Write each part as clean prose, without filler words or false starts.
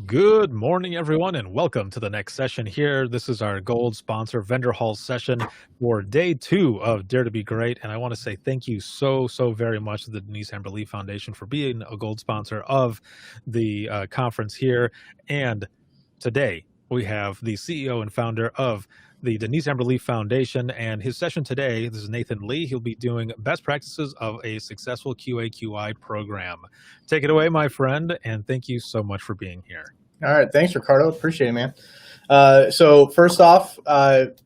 Good morning, everyone, and welcome to the next session here. This is our gold sponsor vendor hall session for day 2 of Dare to Be Great. And I want to say thank you so very much to the Denise Amber Lee Foundation for being a gold sponsor of the conference here. And today we have the CEO and founder of the Denise Amber Lee Foundation, and his session today, this is Nathan Lee. He'll be doing best practices of a successful QA/QI program. Take it away, my friend, and thank you so much for being here. All right. Thanks, Ricardo. Appreciate it, man. So first off,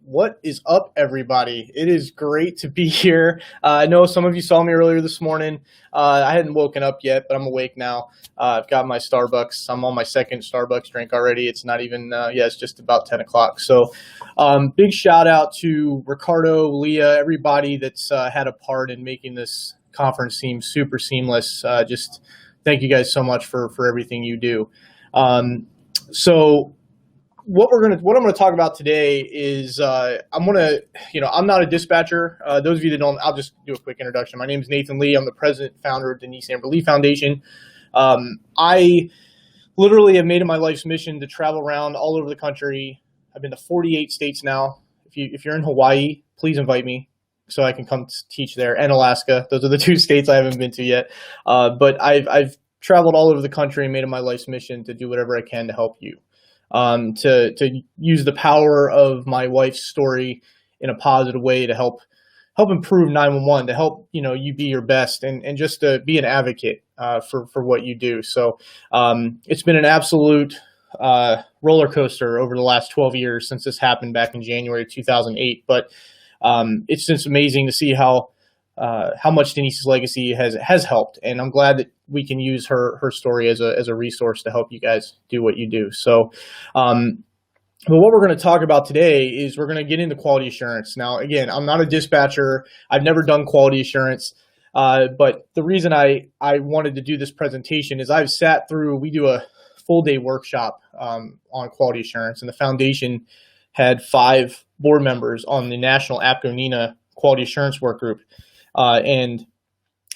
what is up, everybody? It is great to be here. I know some of you saw me earlier this morning. I hadn't woken up yet, but I'm awake now. I've got my Starbucks. I'm on my second Starbucks drink already. It's not even, it's just about 10 o'clock. So big shout out to Ricardo, Leah, everybody that's had a part in making this conference seem super seamless. Just thank you guys so much for everything you do. So what I'm going to talk about today is, I'm not a dispatcher. Those of you that don't, I'll just do a quick introduction. My name is Nathan Lee. I'm the president and founder of Denise Amber Lee Foundation. I literally have made it my life's mission to travel around all over the country. I've been to 48 states now. If you're in Hawaii, please invite me so I can come teach there, and Alaska. Those are the 2 states I haven't been to yet. But I've traveled all over the country and made it my life's mission to do whatever I can to help you, to use the power of my wife's story in a positive way to help improve 911, to help you be your best, and just to be an advocate for what you do. So it's been an absolute roller coaster over the last 12 years since this happened back in January 2008. But it's just amazing to see how much Denise's legacy has helped, and I'm glad that we can use her story as a resource to help you guys do what you do. So, but what we're going to talk about today is we're going to get into quality assurance. Now, again, I'm not a dispatcher. I've never done quality assurance, but the reason I wanted to do this presentation is we do a full day workshop on quality assurance, and the foundation had 5 board members on the National APCO-NENA Quality Assurance Workgroup. And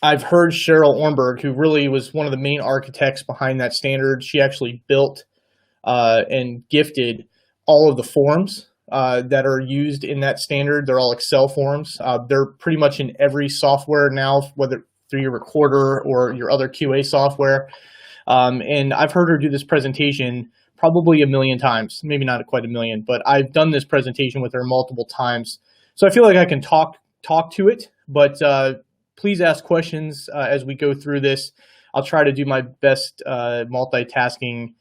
I've heard Cheryl Ornberg, who really was one of the main architects behind that standard. She actually built and gifted all of the forms that are used in that standard. They're all Excel forms. They're pretty much in every software now, whether through your recorder or your other QA software. And I've heard her do this presentation probably a million times, maybe not quite a million, but I've done this presentation with her multiple times. So I feel like I can talk to it, but please ask questions as we go through this. I'll try to do my best multitasking.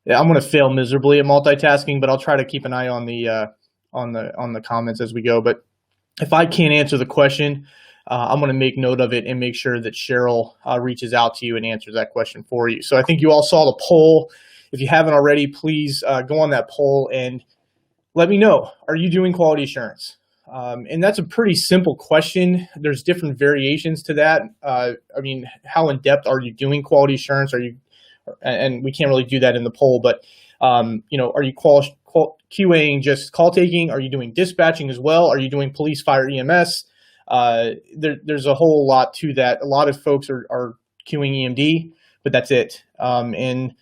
I'm going to fail miserably at multitasking, but I'll try to keep an eye on the comments as we go. But if I can't answer the question, I'm going to make note of it and make sure that Cheryl reaches out to you and answers that question for you. So I think you all saw the poll. If you haven't already, please go on that poll and let me know. Are you doing quality assurance? And that's a pretty simple question. There's different variations to that. How in depth are you doing quality assurance? And we can't really do that in the poll, but are you QAing just call taking? Are you doing dispatching as well? Are you doing police, fire, EMS? There's a whole lot to that. A lot of folks are queuing EMD, but that's it. And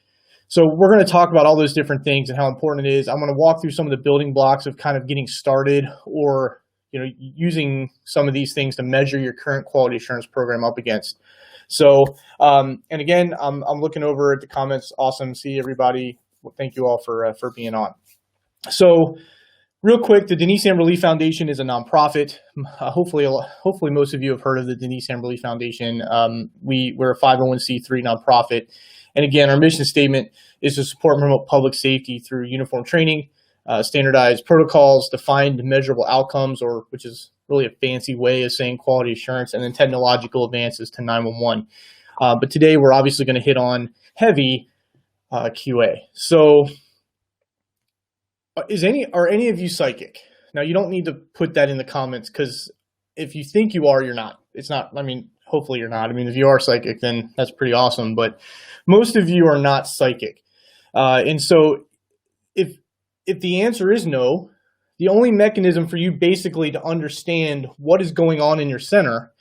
so we're going to talk about all those different things and how important it is. I'm going to walk through some of the building blocks of kind of getting started, or using some of these things to measure your current quality assurance program up against. So, and again, I'm looking over at the comments. Awesome. See everybody. Well, thank you all for being on. So real quick, the Denise Amber Lee Foundation is a nonprofit. Hopefully most of you have heard of the Denise Amber Lee Foundation. We're a 501c3 nonprofit. And again, our mission statement is to support and promote public safety through uniform training, standardized protocols, defined measurable outcomes, which is really a fancy way of saying quality assurance, and then technological advances to 911. But today we're obviously going to hit on heavy QA. So are any of you psychic? Now, you don't need to put that in the comments, because if you think you are, you're not. It's not, hopefully you're not. If you are psychic, then that's pretty awesome. But most of you are not psychic. And so if the answer is no, the only mechanism for you basically to understand what is going on in your center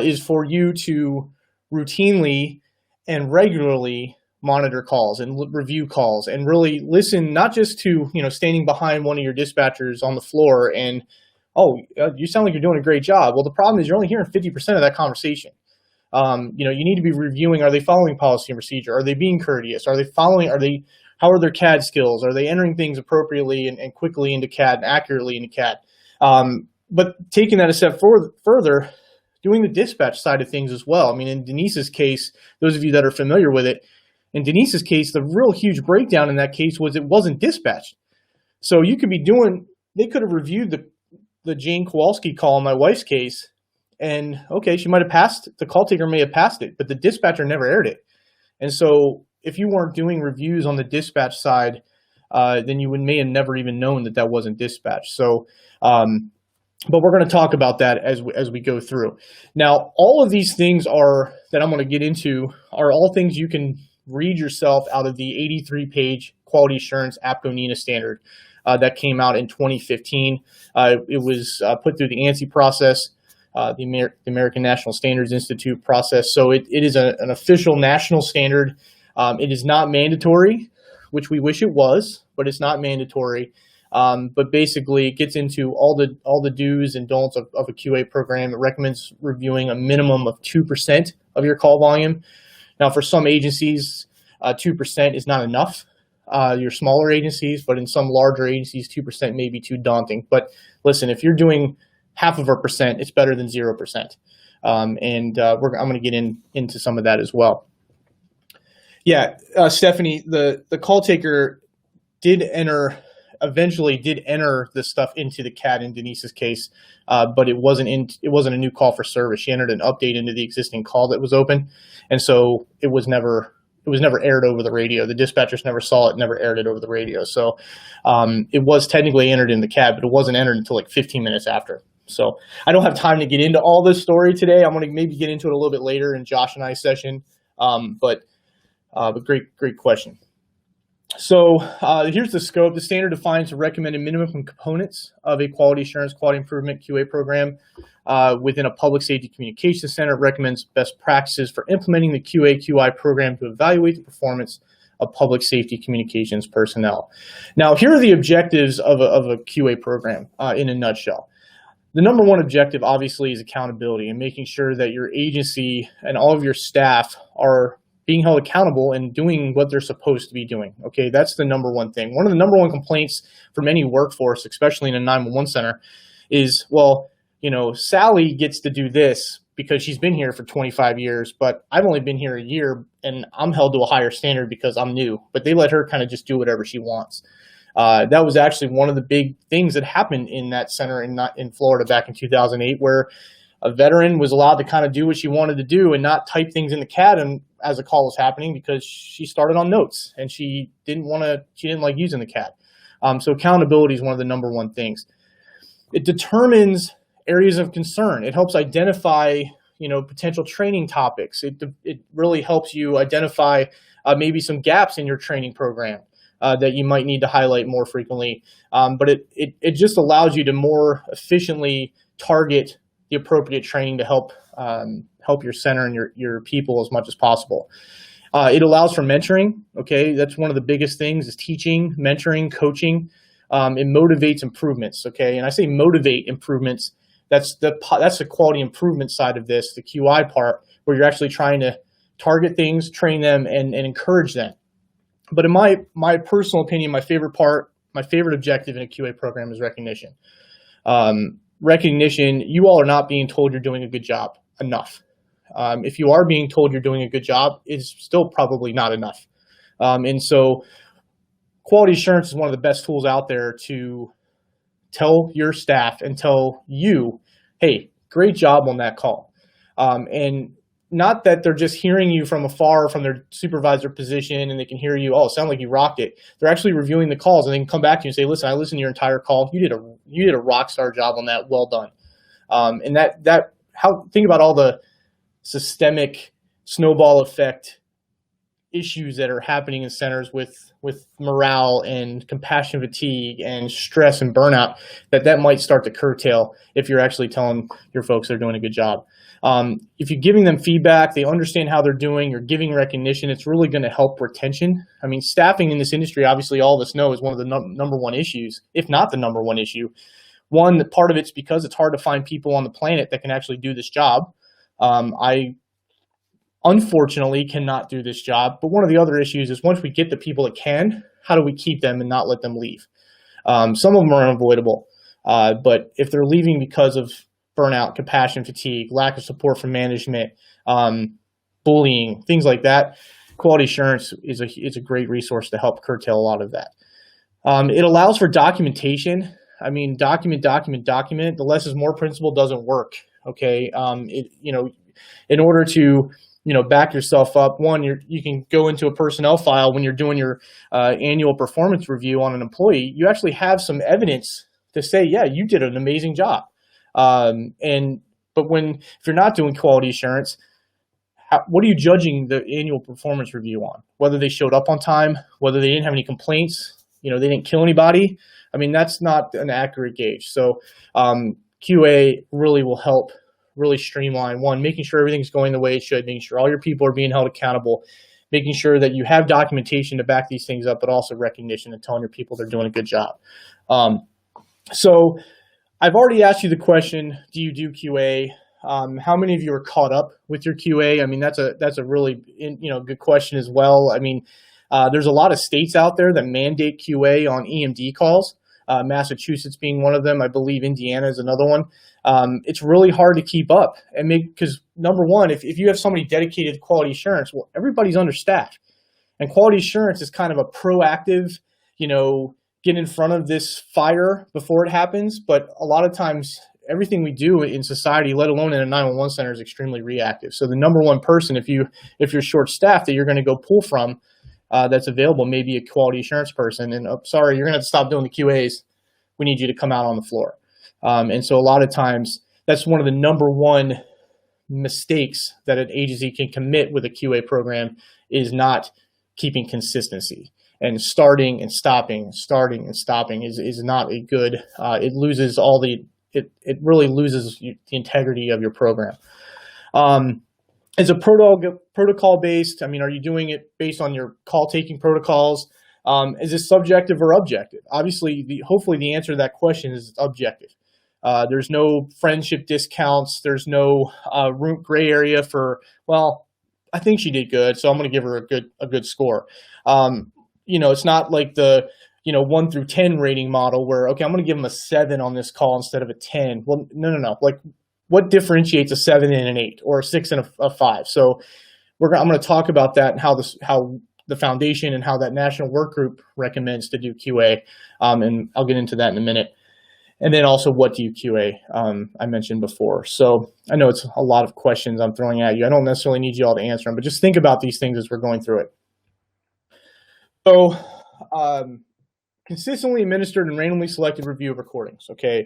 is for you to routinely and regularly monitor calls and review calls and really listen, not just to, standing behind one of your dispatchers on the floor and, oh, you sound like you're doing a great job. Well, the problem is you're only hearing 50% of that conversation. You need to be reviewing, are they following policy and procedure? Are they being courteous? How are their CAD skills? Are they entering things appropriately and quickly into CAD and accurately into CAD? But taking that a step further, doing the dispatch side of things as well. I mean, in Denise's case, those of you that are familiar with it, in Denise's case, the real huge breakdown in that case was it wasn't dispatched. So they could have reviewed the Jane Kowalski call in my wife's case, and okay, she might have passed, the call taker may have passed it, but the dispatcher never aired it. And so if you weren't doing reviews on the dispatch side, then you may have never even known that wasn't dispatched. So, but we're going to talk about that as we go through. Now, all of these things that I'm going to get into are all things you can read yourself out of the 83-page Quality Assurance APCO-NENA standard that came out in 2015. It was put through the ANSI process, the American National Standards Institute process. So it is an official national standard. It is not mandatory, which we wish it was, but it's not mandatory. But basically, it gets into all the do's and don'ts of a QA program. It recommends reviewing a minimum of 2% of your call volume. Now, for some agencies, 2% is not enough. Your smaller agencies, but in some larger agencies, 2% may be too daunting. But listen, if you're doing 0.5%, it's better than 0%. I'm going to get into some of that as well. Yeah, Stephanie, the call taker eventually did enter the stuff into the CAD in Denise's case, but it wasn't a new call for service. She entered an update into the existing call that was open, and so it was never aired over the radio. The dispatchers never saw it, never aired it over the radio. So it was technically entered in the CAD, but it wasn't entered until like 15 minutes after. So I don't have time to get into all this story today. I'm going to maybe get into it a little bit later in Josh and I's session, but great question. So here's the scope. The standard defines the recommended minimum components of a quality assurance, quality improvement QA program within a public safety communications center. It recommends best practices for implementing the QA/QI program to evaluate the performance of public safety communications personnel. Now, here are the objectives of a QA program in a nutshell. The number one objective, obviously, is accountability and making sure that your agency and all of your staff are being held accountable and doing what they're supposed to be doing. Okay, that's the number one thing. One of the number one complaints from any workforce, especially in a 911 center, is, well, Sally gets to do this because she's been here for 25 years, but I've only been here a year and I'm held to a higher standard because I'm new, but they let her kind of just do whatever she wants. That was actually one of the big things that happened in that center in Florida back in 2008, where a veteran was allowed to kind of do what she wanted to do and not type things in the CAD and as a call was happening because she started on notes and she didn't like using the CAD. So accountability is one of the number one things. It determines areas of concern. It helps identify, potential training topics. It really helps you identify maybe some gaps in your training program that you might need to highlight more frequently. But it just allows you to more efficiently target the appropriate training to help your center and your people as much as possible. It allows for mentoring. Okay, that's one of the biggest things is teaching, mentoring, coaching. It motivates improvements. Okay, and I say motivate improvements. That's the quality improvement side of this, the QI part, where you're actually trying to target things, train them, and encourage them. But in my personal opinion, my favorite objective in a QA program is recognition. Recognition, you all are not being told you're doing a good job enough. If you are being told you're doing a good job, it's still probably not enough. And so quality assurance is one of the best tools out there to tell your staff and tell you, hey, great job on that call. And not that they're just hearing you from afar from their supervisor position and they can hear you, oh, it sounded like you rocked it. They're actually reviewing the calls and they can come back to you and say, listen, I listened to your entire call. You did a rock star job on that. Well done. And think about all the systemic snowball effect issues that are happening in centers with morale and compassion fatigue and stress and burnout, that might start to curtail if you're actually telling your folks they're doing a good job. If you're giving them feedback, they understand how they're doing, you're giving recognition, it's really going to help retention. I mean, staffing in this industry, obviously all of us know, is one of the number one issues, if not the number one issue. One, part of it's because it's hard to find people on the planet that can actually do this job. I unfortunately cannot do this job, but one of the other issues is once we get the people that can, how do we keep them and not let them leave? Some of them are unavoidable, but if they're leaving because of burnout, compassion fatigue, lack of support from management, bullying, things like that, quality assurance is a great resource to help curtail a lot of that. It allows for documentation. I mean, document. The less is more principle doesn't work. Okay, in order to back yourself up, one, you can go into a personnel file when you're doing your annual performance review on an employee. You actually have some evidence to say, yeah, you did an amazing job. But if you're not doing quality assurance, what are you judging the annual performance review on? Whether they showed up on time, whether they didn't have any complaints, they didn't kill anybody. I mean, that's not an accurate gauge. So QA really will help really streamline, one, making sure everything's going the way it should, making sure all your people are being held accountable, making sure that you have documentation to back these things up, but also recognition and telling your people they're doing a good job. So I've already asked you the question, do you do QA? How many of you are caught up with your QA? I mean, that's a really good question as well. I mean, there's a lot of states out there that mandate QA on EMD calls, Massachusetts being one of them. I believe Indiana is another one. It's really hard to keep up because number one, if you have somebody dedicated to quality assurance, well, everybody's understaffed, and quality assurance is kind of a proactive, get in front of this fire before it happens. But a lot of times everything we do in society, let alone in a 911 center, is extremely reactive. So the number one person, if you're short staffed, that you're going to go pull from, that's available, maybe a quality assurance person. And sorry, you're going to have to stop doing the QAs. We need you to come out on the floor. And so a lot of times that's one of the number one mistakes that an agency can commit with a QA program, is not keeping consistency, and starting and stopping is not a good, it loses it really loses the integrity of your program. Is it protocol based? I mean, are you doing it based on your call taking protocols? Is it subjective or objective? Obviously, hopefully the answer to that question is objective. There's no friendship discounts. There's no gray area for, well, I think she did good, so I'm going to give her a good score. It's not like the 1 through 10 rating model where, okay, I'm going to give them a 7 on this call instead of a 10. Well, no. Like, what differentiates a 7 and an 8, or a 6 and a 5? So I'm going to talk about that and how the foundation and how that national work group recommends to do QA, and I'll get into that in a minute. And then also, what do you QA? I mentioned before. So I know it's a lot of questions I'm throwing at you. I don't necessarily need you all to answer them, but just think about these things as we're going through it. So consistently administered and randomly selected review of recordings. Okay,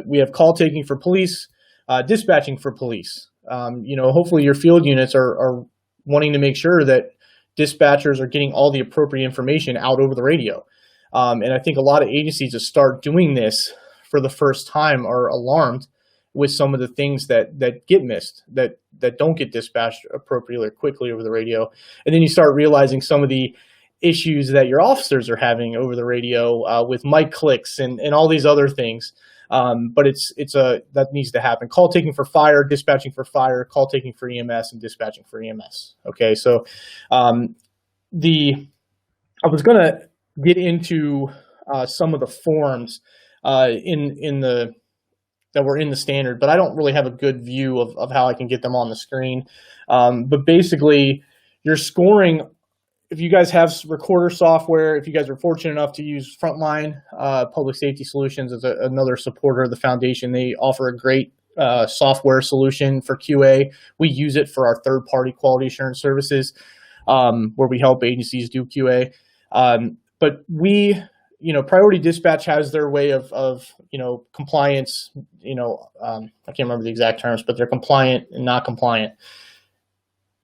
we have call taking for police, dispatching for police. Hopefully your field units are wanting to make sure that dispatchers are getting all the appropriate information out over the radio. And I think a lot of agencies that start doing this for the first time are alarmed with some of the things that get missed, that don't get dispatched appropriately or quickly over the radio. And then you start realizing some of the issues that your officers are having over the radio with mic clicks and all these other things. But that needs to happen. Call taking for fire, dispatching for fire, call taking for EMS, and dispatching for EMS. Okay, so I was going to get into some of the forms that were in the standard, but I don't really have a good view of how I can get them on the screen. But basically, you're scoring. If you guys have recorder software, if you guys are fortunate enough to use Frontline Public Safety Solutions as another supporter of the foundation, they offer a great software solution for QA. We use it for our third-party quality assurance services, where we help agencies do QA. But Priority Dispatch has their way of compliance. I can't remember the exact terms, but they're compliant and not compliant.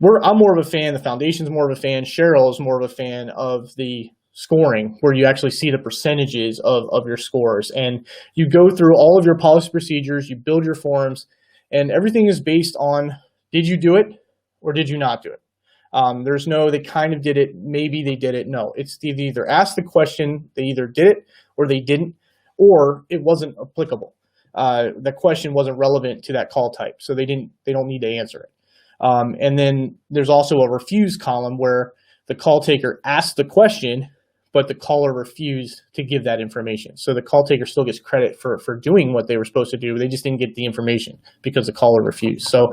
I'm more of a fan. The foundation's more of a fan. Cheryl is more of a fan of the scoring, where you actually see the percentages of your scores, and you go through all of your policy procedures, you build your forms, and everything is based on, did you do it or did you not do it? There's no, they kind of did it, maybe they did it. No, it's they either asked the question, they either did it or they didn't, or it wasn't applicable. The question wasn't relevant to that call type, so they don't need to answer it. And then there's also a refuse column where the call taker asked the question, but the caller refused to give that information. So the call taker still gets credit for doing what they were supposed to do. They just didn't get the information because the caller refused. So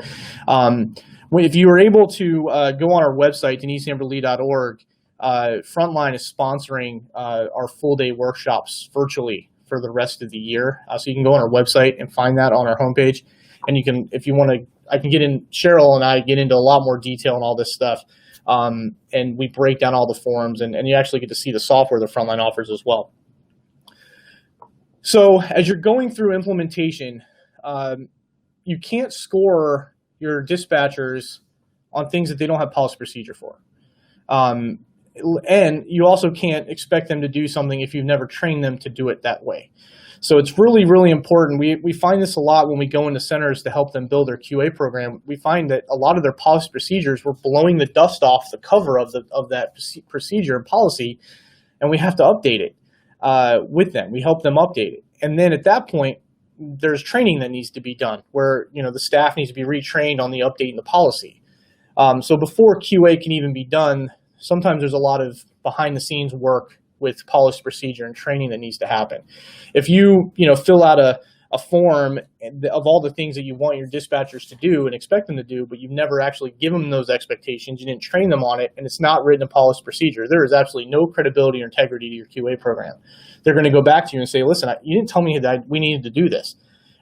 if you were able to go on our website, deniseamberlee.org, Frontline is sponsoring our full-day workshops virtually for the rest of the year. So you can go on our website and find that on our homepage. And you can, if you want to, I can Cheryl and I get into a lot more detail on all this stuff. And we break down all the forms, and you actually get to see the software that Frontline offers as well. So as you're going through implementation, you can't score your dispatchers on things that they don't have policy procedure for. And you also can't expect them to do something if you've never trained them to do it that way. So it's really, really important. We find this a lot when we go into centers to help them build their QA program. We find that a lot of their policy procedures, we're blowing the dust off the cover of that procedure and policy, and we have to update it with them. We help them update it. And then at that point, there's training that needs to be done where, the staff needs to be retrained on the update in the policy. So before QA can even be done, sometimes there's a lot of behind the scenes work with policy procedure and training that needs to happen. If you fill out a form of all the things that you want your dispatchers to do and expect them to do, but you've never actually given them those expectations, you didn't train them on it, and it's not written in policy procedure, there is absolutely no credibility or integrity to your QA program. They're going to go back to you and say, listen, you didn't tell me that we needed to do this.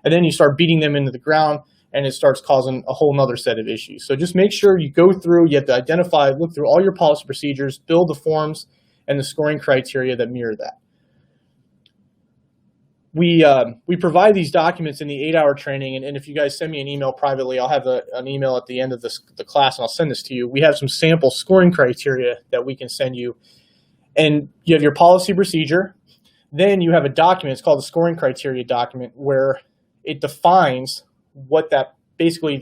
And then you start beating them into the ground, and it starts causing a whole nother set of issues. So just make sure you go through, you have to identify, look through all your policy procedures, build the forms and the scoring criteria that mirror that. We provide these documents in the 8-hour training, and if you guys send me an email privately, I'll have an email at the end of the class, and I'll send this to you. We have some sample scoring criteria that we can send you, and you have your policy procedure. Then you have a document, it's called the scoring criteria document, where it defines what that basically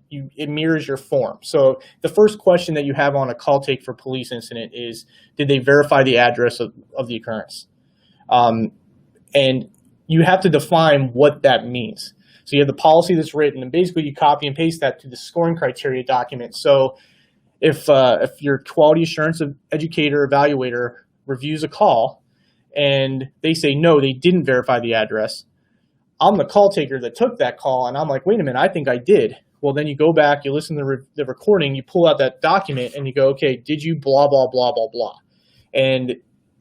it mirrors your form. So the first question that you have on a call take for police incident is, did they verify the address of the occurrence? And you have to define what that means. So you have the policy that's written, and basically you copy and paste that to the scoring criteria document. So if your quality assurance educator evaluator reviews a call and they say, no, they didn't verify the address, I'm the call taker that took that call, and I'm like, wait a minute, I think I did. Well, then you go back, you listen to the recording, you pull out that document, and you go, okay, did you blah, blah, blah, blah, blah. And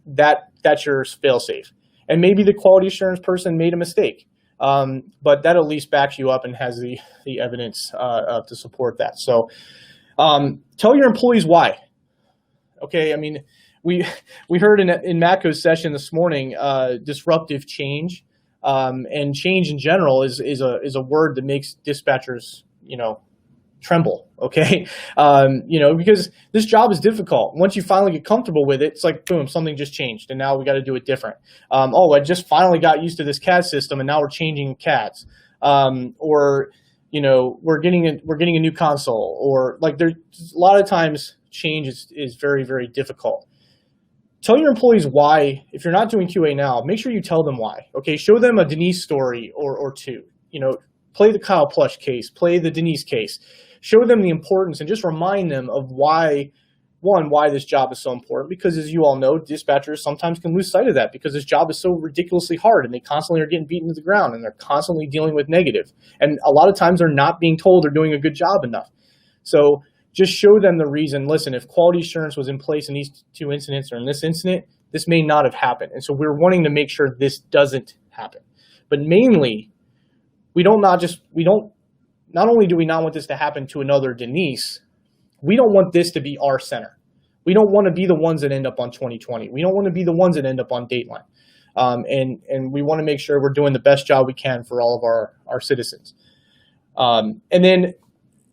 that's your fail-safe. And maybe the quality assurance person made a mistake, but that at least backs you up and has the evidence to support that. So tell your employees why. Okay, I mean, we heard in Matko's session this morning, disruptive change. And change in general is a word that makes dispatchers, tremble. Okay. Because this job is difficult. Once you finally get comfortable with it, it's like, boom, something just changed. And now we got to do it different. I just finally got used to this CAD system and now we're changing CADs. We're getting a new console, or like there's a lot of times change is very, very difficult. Tell your employees why. If you're not doing QA now, make sure you tell them why. Okay, show them a Denise story or two. Play the Kyle Plush case, play the Denise case. Show them the importance and just remind them of why this job is so important. Because as you all know, dispatchers sometimes can lose sight of that because this job is so ridiculously hard and they constantly are getting beaten to the ground and they're constantly dealing with negative. And a lot of times they're not being told they're doing a good job enough. So just show them the reason. Listen, if quality assurance was in place in these two incidents or in this incident, this may not have happened. And so we're wanting to make sure this doesn't happen. But mainly, not only do we not want this to happen to another Denise, we don't want this to be our center. We don't want to be the ones that end up on 2020. We don't want to be the ones that end up on Dateline. And we want to make sure we're doing the best job we can for all of our citizens. And then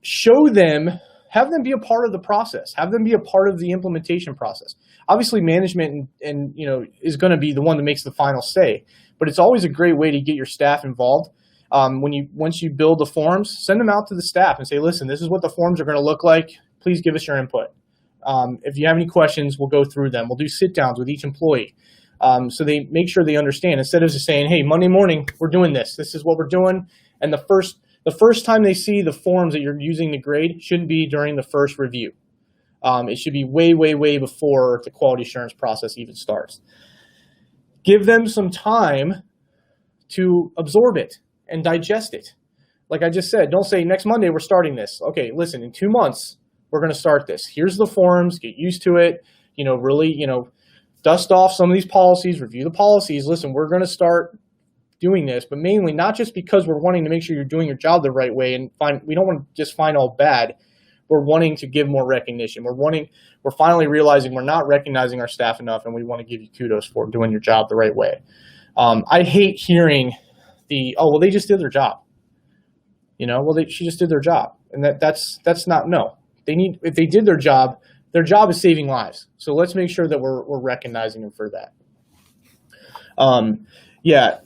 show them have them be a part of the process. Have them be a part of the implementation process. Obviously, management and is going to be the one that makes the final say, but it's always a great way to get your staff involved. Once you build the forms, send them out to the staff and say, listen, this is what the forms are going to look like. Please give us your input. If you have any questions, we'll go through them. We'll do sit downs with each employee. So they make sure they understand, instead of just saying, hey, Monday morning, we're doing this. This is what we're doing. And the first time they see the forms that you're using to grade shouldn't be during the first review. It should be way, way, way before the quality assurance process even starts. Give them some time to absorb it and digest it. Like I just said, don't say next Monday we're starting this. Okay, listen, in 2 months, we're going to start this. Here's the forms, get used to it, really, dust off some of these policies, review the policies. Listen, we're going to start doing this, but mainly not just because we're wanting to make sure you're doing your job the right way and we don't want to just find all bad. We're wanting to give more recognition. We're finally realizing we're not recognizing our staff enough, and we want to give you kudos for doing your job the right way. I hate hearing they just did their job. She just did their job. And that's not, no. If they did their job is saving lives. So let's make sure that we're recognizing them for that. Yeah,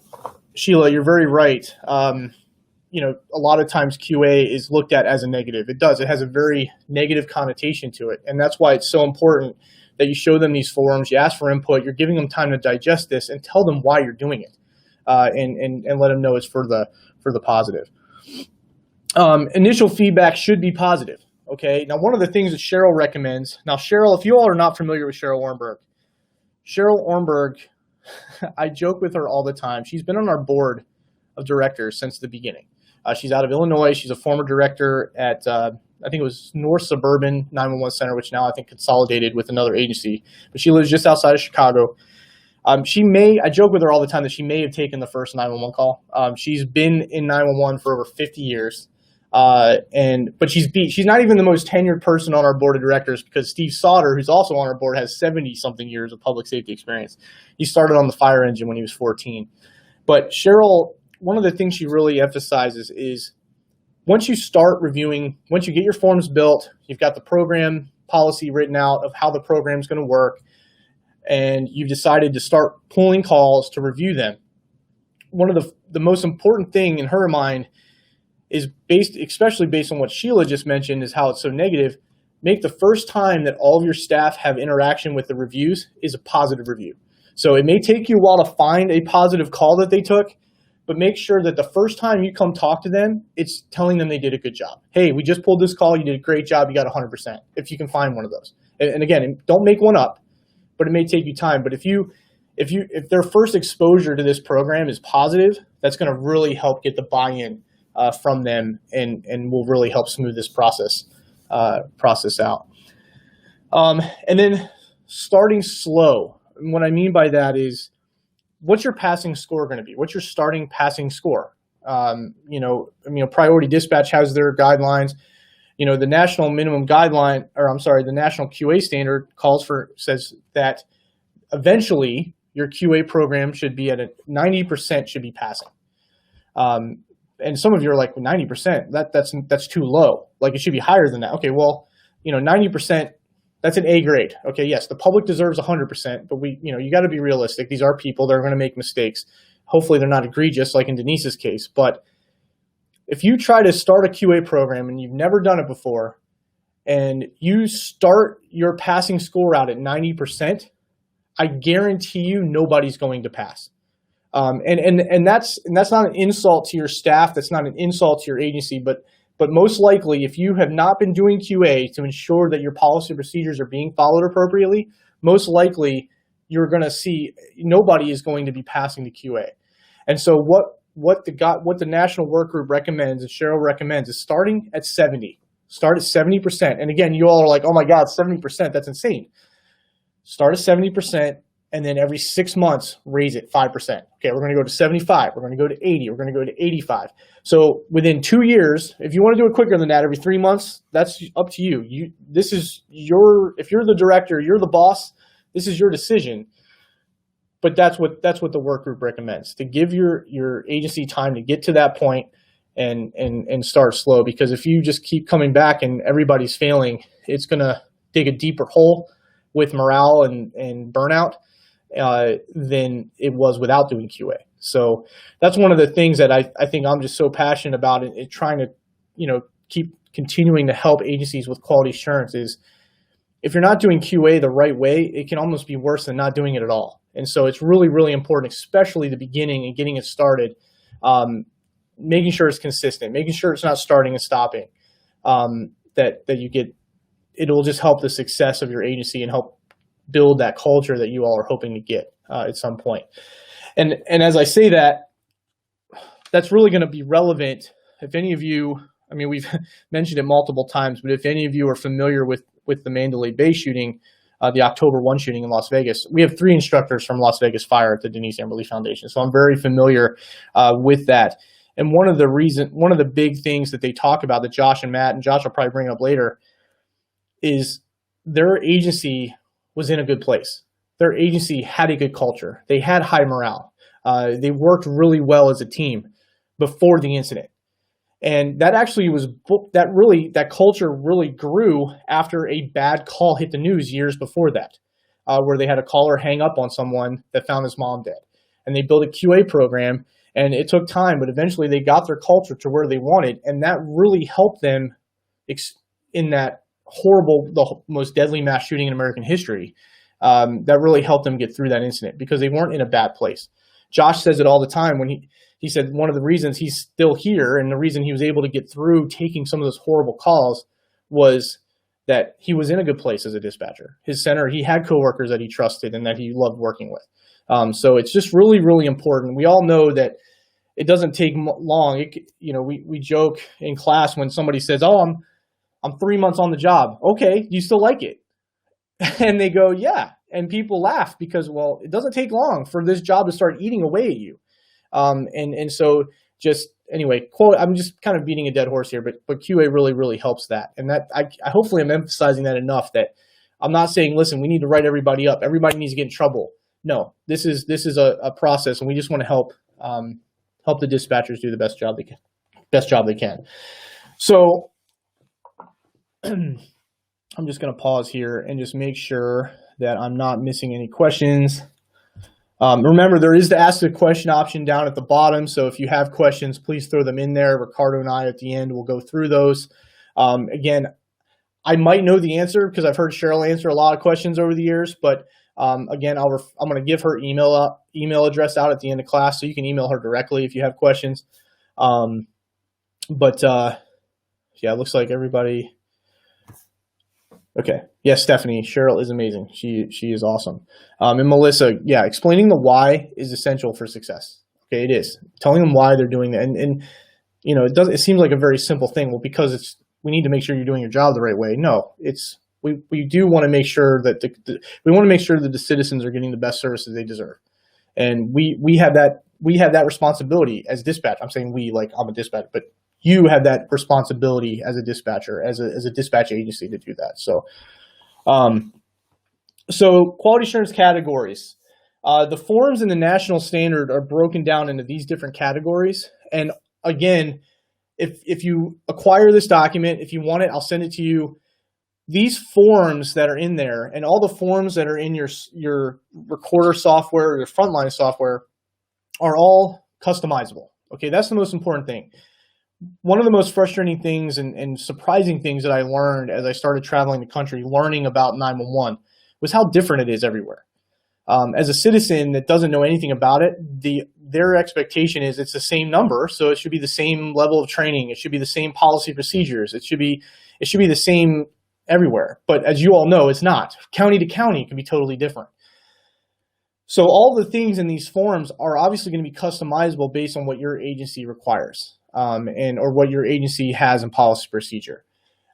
Sheila, you're very right. A lot of times QA is looked at as a negative. It does. It has a very negative connotation to it. And that's why it's so important that you show them these forms, you ask for input, you're giving them time to digest this, and tell them why you're doing it. And let them know it's for the positive. Initial feedback should be positive. Okay. Now, one of the things that Cheryl recommends. Now, Cheryl, if you all are not familiar with Cheryl Ornberg, I joke with her all the time. She's been on our board of directors since the beginning. She's out of Illinois. She's a former director at I think it was North Suburban 911 Center, which now I think consolidated with another agency. But she lives just outside of Chicago. I joke with her all the time that she may have taken the first 911 call. She's been in 911 for over 50 years. But she's not even the most tenured person on our board of directors, because Steve Sauter, who's also on our board, has 70-something years of public safety experience. He started on the fire engine when he was 14. But Cheryl, one of the things she really emphasizes is once you get your forms built, you've got the program policy written out of how the program's going to work, and you've decided to start pulling calls to review them. One of the most important thing in her mind is especially based on what Sheila just mentioned, is how it's so negative. Make the first time that all of your staff have interaction with the reviews is a positive review. So it may take you a while to find a positive call that they took, but make sure that the first time you come talk to them, it's telling them they did a good job. Hey, we just pulled this call. You did a great job. You got 100%, if you can find one of those. And again, don't make one up, but it may take you time. But if their first exposure to this program is positive, that's going to really help get the buy-in from them, and will really help smooth this process out. And then starting slow. And what I mean by that is, what's your passing score going to be? What's your starting passing score? Priority Dispatch has their guidelines. The national minimum guideline, the national QA standard says that eventually your QA program should be at 90% should be passing. And some of you are like, 90%, that's too low. Like, it should be higher than that. Okay, well, 90%, that's an A grade. Okay, yes, the public deserves 100%, but you got to be realistic. These are people. They're going to make mistakes. Hopefully they're not egregious like in Denise's case. But if you try to start a QA program and you've never done it before, and you start your passing score out at 90%, I guarantee you nobody's going to pass. And that's not an insult to your staff. That's not an insult to your agency, but most likely, if you have not been doing QA to ensure that your policy and procedures are being followed appropriately, most likely you're going to see nobody is going to be passing the QA. And so what the national work group recommends, and Cheryl recommends, is starting at 70. Start at 70%. And again, you all are like, oh my God, 70%, that's insane. Start at 70%. And then every 6 months, raise it 5%. Okay, we're going to go to 75. We're going to go to 80. We're going to go to 85. So within 2 years, if you want to do it quicker than that, every 3 months, that's up to you. If you're the director, you're the boss, this is your decision. But that's what the work group recommends, to give your agency time to get to that point and start slow, because if you just keep coming back and everybody's failing, it's going to dig a deeper hole with morale and burnout than it was without doing QA. So that's one of the things that I think I'm just so passionate about, and trying to, keep continuing to help agencies with quality assurance is, if you're not doing QA the right way, it can almost be worse than not doing it at all. And so it's really, really important, especially the beginning and getting it started, making sure it's consistent, making sure it's not starting and stopping, that you get, it'll just help the success of your agency and help build that culture that you all are hoping to get at some point. And as I say that, that's really going to be relevant if any of you, I mean, we've mentioned it multiple times, but if any of you are familiar with the Mandalay Bay shooting, the October 1 shooting in Las Vegas, we have 3 instructors from Las Vegas Fire at the Denise Amber Lee Foundation. So I'm very familiar with that. And one of the big things that they talk about, that Josh and Matt, and Josh will probably bring up later, is their agency was in a good place. Their agency had a good culture. They had high morale. They worked really well as a team before the incident. And that actually was, that culture really grew after a bad call hit the news years before that, where they had a caller hang up on someone that found his mom dead. And they built a QA program, and it took time, but eventually they got their culture to where they wanted. And that really helped them in that horrible, the most deadly mass shooting in American history. That really helped them get through that incident, because they weren't in a bad place. Josh says it all the time when he said one of the reasons he's still here, and the reason he was able to get through taking some of those horrible calls, was that he was in a good place as a dispatcher. His center, he had coworkers that he trusted and that he loved working with. So it's just really, really important. We all know that it doesn't take long. We joke in class when somebody says, "Oh, I'm 3 months on the job." Okay, do you still like it? And they go, "Yeah." And people laugh because, well, it doesn't take long for this job to start eating away at you. And so just anyway, I'm just kind of beating a dead horse here, but QA really, really helps that. And that I hopefully I'm emphasizing that enough, that I'm not saying, listen, we need to write everybody up. Everybody needs to get in trouble. No, this is a process, and we just want to help the dispatchers do the best job they can. So I'm just going to pause here and just make sure that I'm not missing any questions. Remember, there is the ask a question option down at the bottom. So if you have questions, please throw them in there. Ricardo and I at the end will go through those. Again, I might know the answer because I've heard Cheryl answer a lot of questions over the years. But again, I'm going to give her email address out at the end of class, so you can email her directly if you have questions. Yeah, it looks like everybody. Okay. Yes, Stephanie, Cheryl is amazing. She is awesome. And Melissa, yeah, explaining the why is essential for success. Okay, it is. Telling them why they're doing that. And it seems like a very simple thing. Well, because we need to make sure you're doing your job the right way. No, we do want to make sure that we want to make sure that the citizens are getting the best services they deserve. And we have that responsibility as dispatch. I'm saying we, like I'm a dispatcher, but you have that responsibility as a dispatcher, as a dispatch agency, to do that. So, quality assurance categories. The forms in the national standard are broken down into these different categories. And again, if you acquire this document, if you want it, I'll send it to you. These forms that are in there, and all the forms that are in your recorder software, your frontline software, are all customizable. Okay, that's the most important thing. One of the most frustrating things and surprising things that I learned as I started traveling the country, learning about 911, was how different it is everywhere. As a citizen that doesn't know anything about it, their expectation is it's the same number, so it should be the same level of training. It should be the same policy procedures. It should be the same everywhere. But as you all know, it's not. County to county can be totally different. So all the things in these forms are obviously going to be customizable based on what your agency requires. Or what your agency has in policy procedure.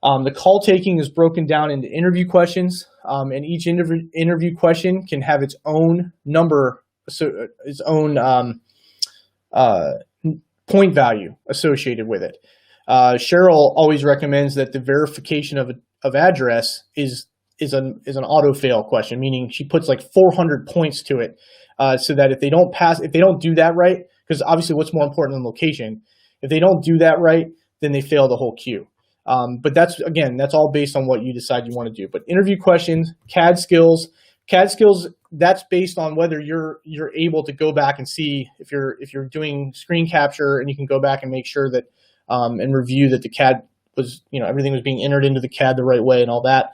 The call taking is broken down into interview questions, and each interview question can have its own number, so its own point value associated with it. Cheryl always recommends that the verification of address is an auto fail question, meaning she puts like 400 points to it, so that if they don't do that right, because obviously what's more important than location. If they don't do that right, then they fail the whole queue. But that's all based on what you decide you want to do. But interview questions, CAD skills, that's based on whether you're able to go back and see if you're doing screen capture, and you can go back and make sure that and review that the CAD was, everything was being entered into the CAD the right way and all that.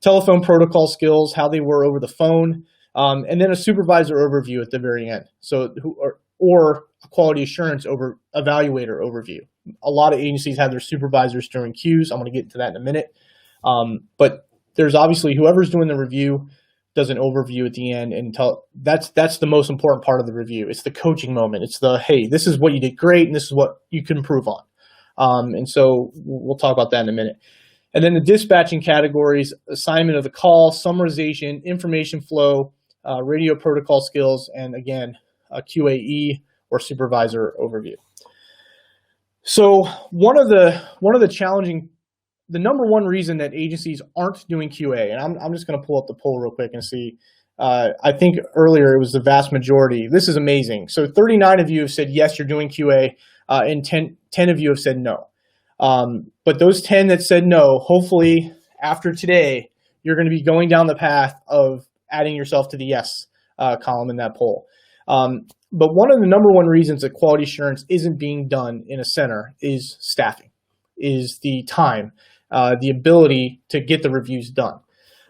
Telephone protocol skills, how they were over the phone, and then a supervisor overview at the very end. So or a quality assurance evaluator overview. A lot of agencies have their supervisors during queues. I'm going to get into that in a minute. But there's obviously whoever's doing the review does an overview at the end, and that's the most important part of the review. It's the coaching moment. It's the, hey, this is what you did great, and this is what you can improve on. And so we'll talk about that in a minute. And then the dispatching categories: assignment of the call, summarization, information flow, radio protocol skills, and again, a QAE or supervisor overview. So one of the challenging, the number one reason that agencies aren't doing QA, and I'm just going to pull up the poll real quick and see. I think earlier it was the vast majority. This is amazing. So 39 of you have said yes, you're doing QA, and 10 of you have said no. But those 10 that said no, hopefully after today, you're going to be going down the path of adding yourself to the yes column in that poll. But one of the number one reasons that quality assurance isn't being done in a center is staffing, is the time, the ability to get the reviews done,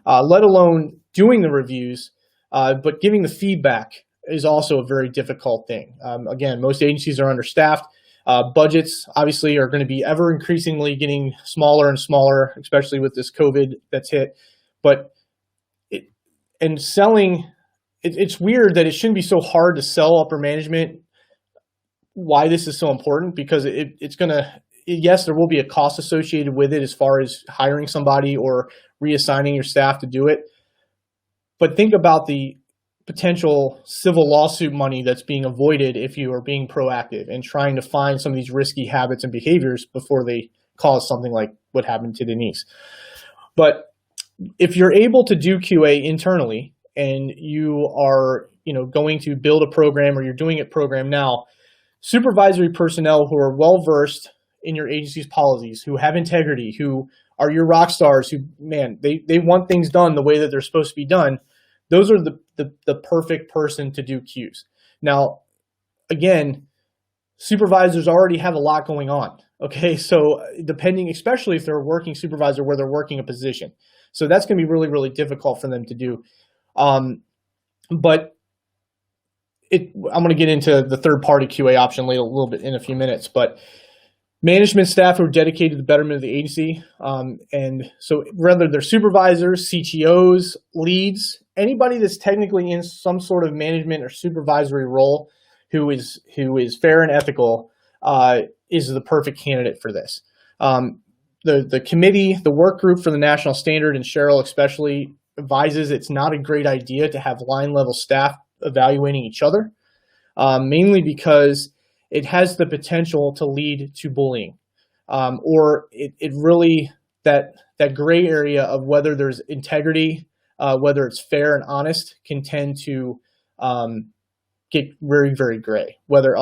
let alone doing the reviews, but giving the feedback is also a very difficult thing. Again, most agencies are understaffed. Budgets obviously are going to be ever increasingly getting smaller and smaller, especially with this COVID that's hit. But it's weird that it shouldn't be so hard to sell upper management why this is so important, because it's going to, yes, there will be a cost associated with it as far as hiring somebody or reassigning your staff to do it. But think about the potential civil lawsuit money that's being avoided if you are being proactive and trying to find some of these risky habits and behaviors before they cause something like what happened to Denise. But if you're able to do QA internally and you are, going to build a program, or you're doing it program now, supervisory personnel who are well-versed in your agency's policies, who have integrity, who are your rock stars, who, man, they want things done the way that they're supposed to be done. Those are the perfect person to do queues. Now, again, supervisors already have a lot going on. Okay, so depending, especially if they're a working supervisor where they're working a position. So that's going to be really, really difficult for them to do. But I'm going to get into the third-party QA option later a little bit in a few minutes. But management staff who are dedicated to the betterment of the agency, and so whether they're supervisors, CTOs, leads, anybody that's technically in some sort of management or supervisory role who is fair and ethical is the perfect candidate for this. The committee, the work group for the National Standard, and Cheryl especially, advises it's not a great idea to have line level staff evaluating each other, mainly because it has the potential to lead to bullying, or it really, that gray area of whether there's integrity, whether it's fair and honest, can tend to get very, very gray. Whether,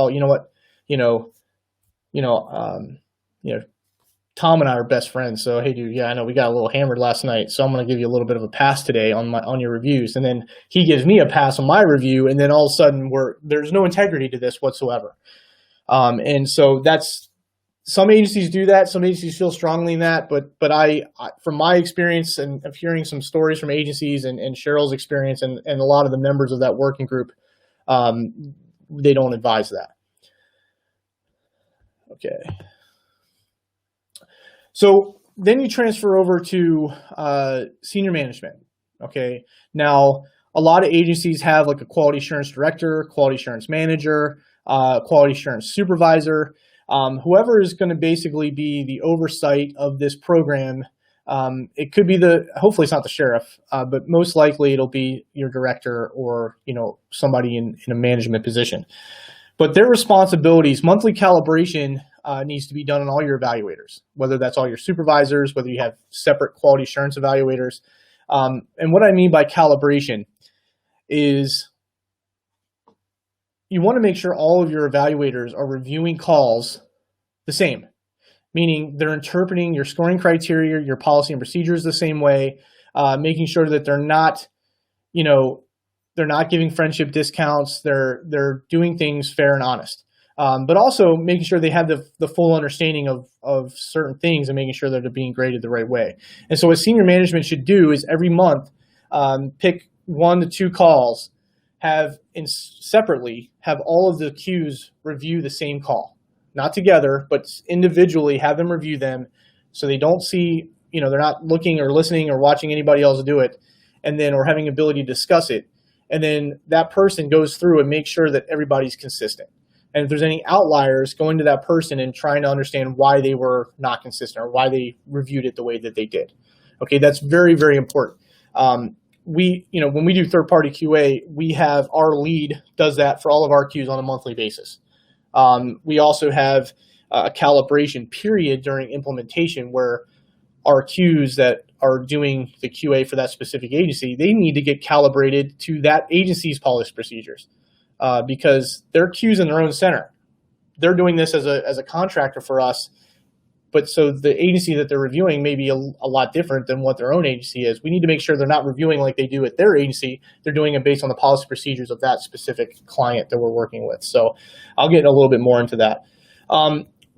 Tom and I are best friends, so hey, dude, yeah, I know we got a little hammered last night, so I'm going to give you a little bit of a pass today on your reviews, and then he gives me a pass on my review, and then all of a sudden there's no integrity to this whatsoever. And so some agencies do that. Some agencies feel strongly in that, but I from my experience and of hearing some stories from agencies and Cheryl's experience and a lot of the members of that working group, they don't advise that. Okay. So then you transfer over to senior management. Okay. Now, a lot of agencies have like a quality assurance director, quality assurance manager, quality assurance supervisor, whoever is going to basically be the oversight of this program. It could be hopefully it's not the sheriff, but most likely it'll be your director or, somebody in a management position. But their responsibilities, monthly calibration needs to be done on all your evaluators, whether that's all your supervisors, whether you have separate quality assurance evaluators. And what I mean by calibration is you want to make sure all of your evaluators are reviewing calls the same, meaning they're interpreting your scoring criteria, your policy and procedures the same way, making sure that they're not, they're not giving friendship discounts. They're doing things fair and honest, but also making sure they have the full understanding of certain things and making sure that they're being graded the right way. And so what senior management should do is every month pick 1 to 2 calls, separately have all of the Qs review the same call, not together, but individually have them review them so they don't see, they're not looking or listening or watching anybody else do it, and then or having ability to discuss it. And then that person goes through and makes sure that everybody's consistent. And if there's any outliers, going to that person and trying to understand why they were not consistent or why they reviewed it the way that they did. Okay, that's very, very important. When we do third-party QA, we have our lead does that for all of our Qs on a monthly basis. We also have a calibration period during implementation where our Qs that are doing the QA for that specific agency, they need to get calibrated to that agency's policy procedures because they're Qs in their own center. They're doing this as a contractor for us, but so the agency that they're reviewing may be a lot different than what their own agency is. We need to make sure they're not reviewing like they do at their agency. They're doing it based on the policy procedures of that specific client that we're working with. So I'll get a little bit more into that.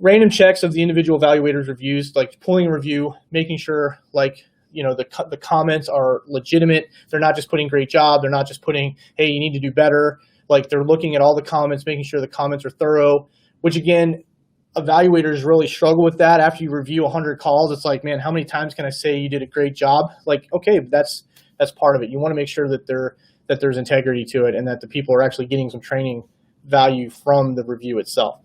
Random checks of the individual evaluators' reviews, like pulling a review, making sure the comments are legitimate. They're not just putting great job. They're not just putting, hey, you need to do better. Like they're looking at all the comments, making sure the comments are thorough, which again, evaluators really struggle with that. After you review 100 calls, it's like, man, how many times can I say you did a great job? Like, okay, but that's part of it. You want to make sure that there's integrity to it and that the people are actually getting some training value from the review itself.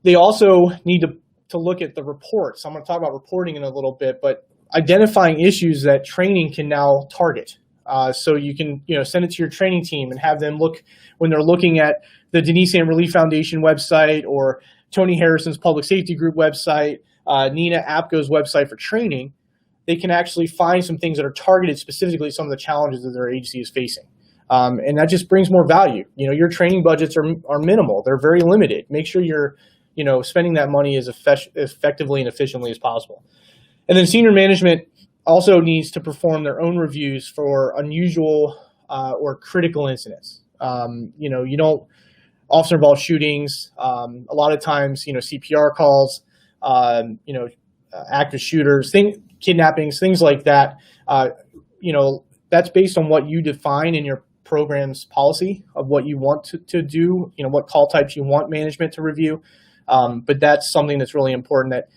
They also need to look at the reports. I'm going to talk about reporting in a little bit, but identifying issues that training can now target. So you can send it to your training team and have them look when they're looking at the Denise Amber Lee Foundation website or Tony Harrison's Public Safety Group website, Nina Apko's website for training. They can actually find some things that are targeted specifically some of the challenges that their agency is facing. And that just brings more value. Your training budgets are minimal. They're very limited. Make sure you're spending that money as effectively and efficiently as possible. And then senior management also needs to perform their own reviews for unusual or critical incidents. You don't officer involved shootings. A lot of times, CPR calls, active shooters, kidnappings, things like that. That's based on what you define in your program's policy of what you want to do, what call types you want management to review. But that's something that's really important that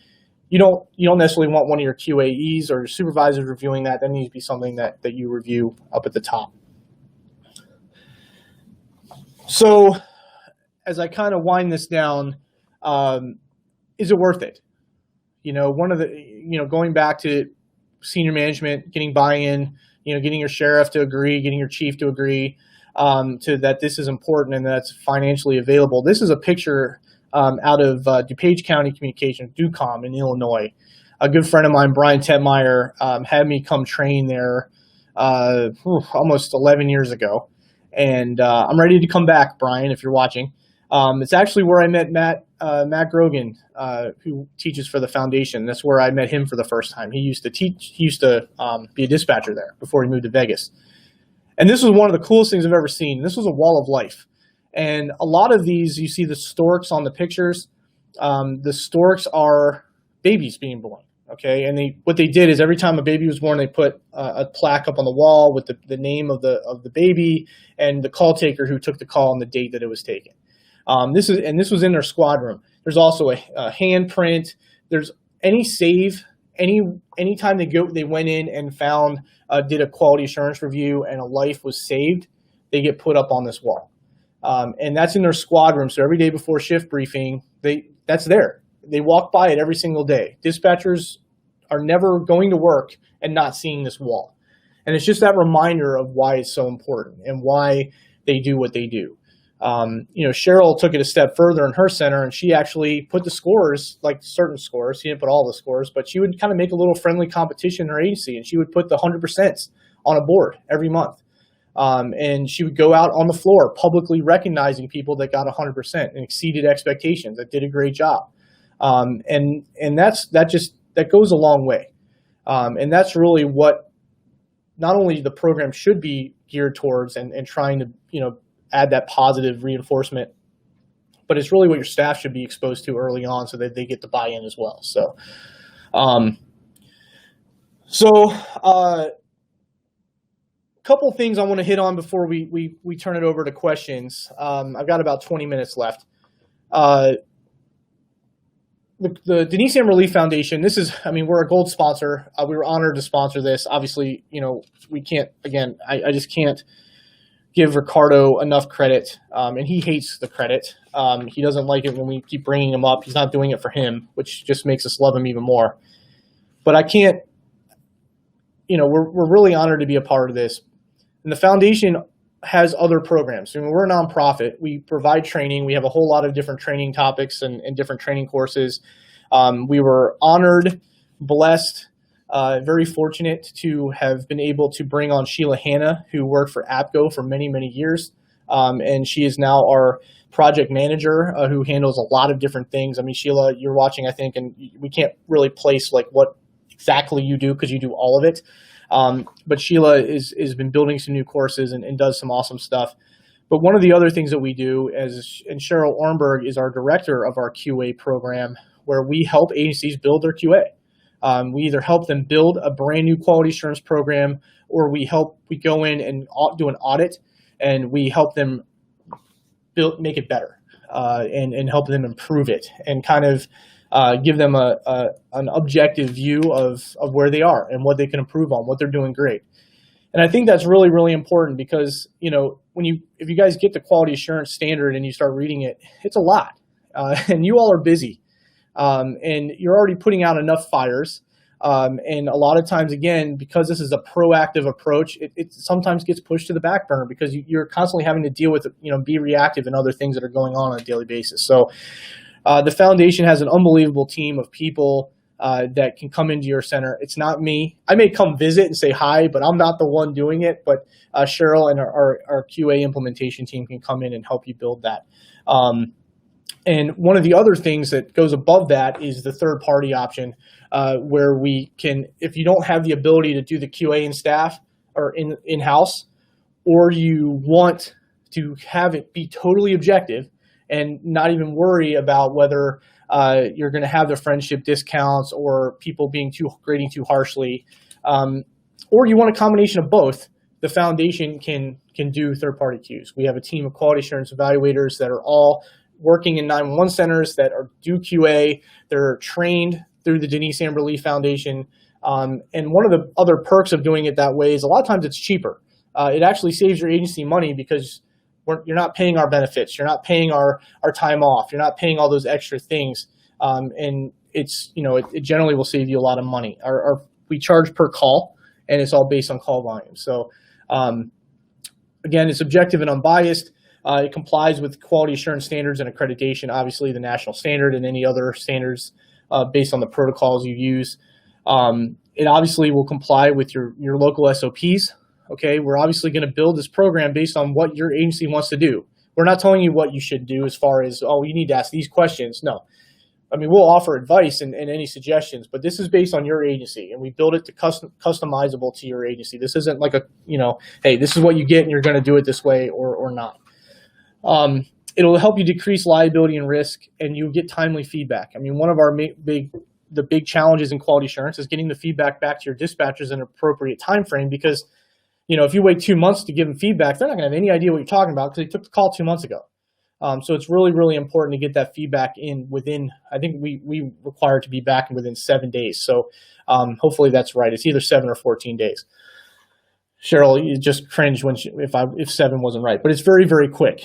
you don't necessarily want one of your QAEs or your supervisors reviewing that. That needs to be something that you review up at the top. So as I kind of wind this down, is it worth it? One of the, going back to senior management, getting buy-in, getting your sheriff to agree, getting your chief to agree to that this is important and that's financially available. This is a picture out of DuPage County Communications, DuCom in Illinois. A good friend of mine, Brian Tetmeyer, had me come train there almost 11 years ago. And I'm ready to come back, Brian, if you're watching. It's actually where I met Matt Grogan, who teaches for the foundation. That's where I met him for the first time. He used to be a dispatcher there before he moved to Vegas. And this was one of the coolest things I've ever seen. This was a wall of life. And a lot of these, you see the storks on the pictures. The storks are babies being born, okay? And what they did is every time a baby was born, they put a plaque up on the wall with the name of the baby and the call taker who took the call and the date that it was taken. This was in their squad room. There's also a handprint. There's any save, anytime they went in and found, did a quality assurance review and a life was saved, they get put up on this wall. And that's in their squad room. So every day before shift briefing, that's there. They walk by it every single day. Dispatchers are never going to work and not seeing this wall. And it's just that reminder of why it's so important and why they do what they do. Cheryl took it a step further in her center, and she actually put the scores, like certain scores. She didn't put all the scores, but she would kind of make a little friendly competition in her agency, and she would put the 100% on a board every month. And she would go out on the floor publicly recognizing people that got 100% and exceeded expectations, that did a great job. And that goes a long way. And that's really what not only the program should be geared towards and trying to, add that positive reinforcement, but it's really what your staff should be exposed to early on so that they get the buy-in as well. So, couple things I want to hit on before we turn it over to questions. I've got about 20 minutes left. The Denise Amber Lee Foundation, we're a gold sponsor. We were honored to sponsor this. Obviously, we can't, again, I just can't give Ricardo enough credit, and he hates the credit. He doesn't like it when we keep bringing him up. He's not doing it for him, which just makes us love him even more. But I can't, we're really honored to be a part of this. And the foundation has other programs. We're a nonprofit. We provide training. We have a whole lot of different training topics and different training courses. We were honored, blessed, very fortunate to have been able to bring on Sheila Hanna, who worked for APCO for many, many years. And she is now our project manager who handles a lot of different things. Sheila, you're watching, I think, and we can't really place like what exactly you do because you do all of it. But Sheila has been building some new courses and does some awesome stuff. But one of the other things that we do and Cheryl Ornberg is our director of our QA program, where we help agencies build their QA. We either help them build a brand new quality assurance program, or we go in and do an audit and we help them make it better and help them improve it and kind of give them an objective view of where they are and what they can improve on, what they're doing great. And I think that's really, really important because, if you guys get the quality assurance standard and you start reading it, it's a lot. And you all are busy. And you're already putting out enough fires. And a lot of times, again, because this is a proactive approach, it sometimes gets pushed to the back burner because you're constantly having to deal with, be reactive and other things that are going on a daily basis. So the foundation has an unbelievable team of people that can come into your center. It's not me. I may come visit and say hi, but I'm not the one doing it. But Cheryl and our QA implementation team can come in and help you build that. And one of the other things that goes above that is the third-party option, where we can, if you don't have the ability to do the QA in staff or in-house, or you want to have it be totally objective and not even worry about whether you're going to have the friendship discounts or people grading too harshly, or you want a combination of both, the foundation can do third-party Qs. We have a team of quality assurance evaluators that are all working in 911 centers that do QA. They're trained through the Denise Amber Lee Foundation. And one of the other perks of doing it that way is a lot of times it's cheaper. It actually saves your agency money because you're not paying our benefits. You're not paying our time off. You're not paying all those extra things. And it's, it generally will save you a lot of money. We charge per call, and it's all based on call volume. So again, it's objective and unbiased. It complies with quality assurance standards and accreditation, obviously the national standard and any other standards based on the protocols you use. It obviously will comply with your local SOPs. Okay, we're obviously going to build this program based on what your agency wants to do. We're not telling you what you should do as far as, you need to ask these questions. No. We'll offer advice and any suggestions, but this is based on your agency, and we build it to customizable to your agency. This isn't like hey, this is what you get and you're going to do it this way or not. It'll help you decrease liability and risk, and you get timely feedback. One of our big challenges in quality assurance is getting the feedback back to your dispatchers in an appropriate time frame because, if you wait 2 months to give them feedback, they're not going to have any idea what you're talking about because they took the call 2 months ago. So it's really, really important to get that feedback in within, I think we require to be back within 7 days. So hopefully that's right. It's either 7 or 14 days. Cheryl, you just cringed if 7 wasn't right, but it's very, very quick.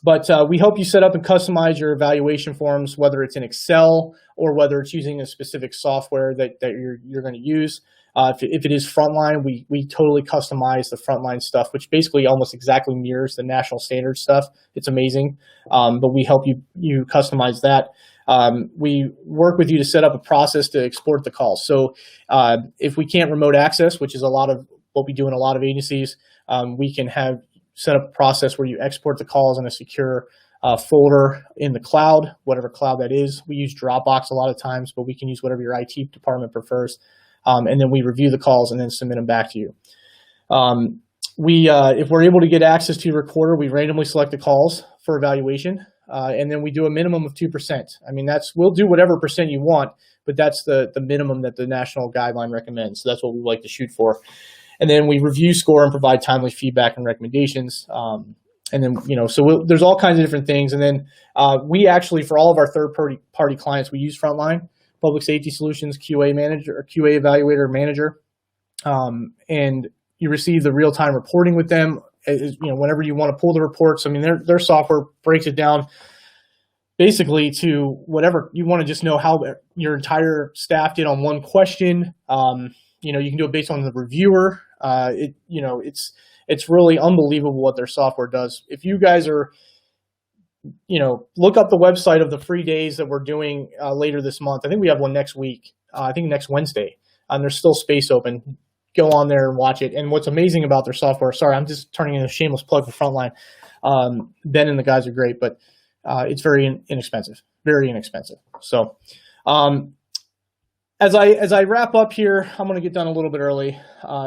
But we help you set up and customize your evaluation forms, whether it's in Excel or whether it's using a specific software that you're going to use. If it is frontline, we totally customize the frontline stuff, which basically almost exactly mirrors the national standard stuff. It's amazing, but we help you customize that. We work with you to set up a process to export the calls. So if we can't remote access, which is a lot of what we do in a lot of agencies. We can have set up a process where you export the calls in a secure folder in the cloud, whatever cloud that is. We use Dropbox a lot of times, but we can use whatever your IT department prefers. And then we review the calls and then submit them back to you. If we're able to get access to your recorder, we randomly select the calls for evaluation. And then we do a minimum of 2%. I mean, we'll do whatever percent you want, but that's the minimum that the national guideline recommends. So that's what we like to shoot for. And then we review, score, and provide timely feedback and recommendations. And then, there's all kinds of different things. And then we actually, for all of our third-party clients, we use Frontline, Public Safety Solutions, QA manager or QA evaluator manager. And you receive the real-time reporting with them. Whenever you want to pull the reports, I mean, their software breaks it down basically to whatever you want to just know how your entire staff did on one question. You can do it based on the reviewer. It's really unbelievable what their software does. If you guys are, look up the website of the free days that we're doing later this month. I think we have one next week. I think next Wednesday. There's still space open. Go on there and watch it. And what's amazing about their software, sorry, I'm just turning in a shameless plug for Frontline. Ben and the guys are great, but it's very inexpensive, very inexpensive. So as I wrap up here, I'm going to get done a little bit early.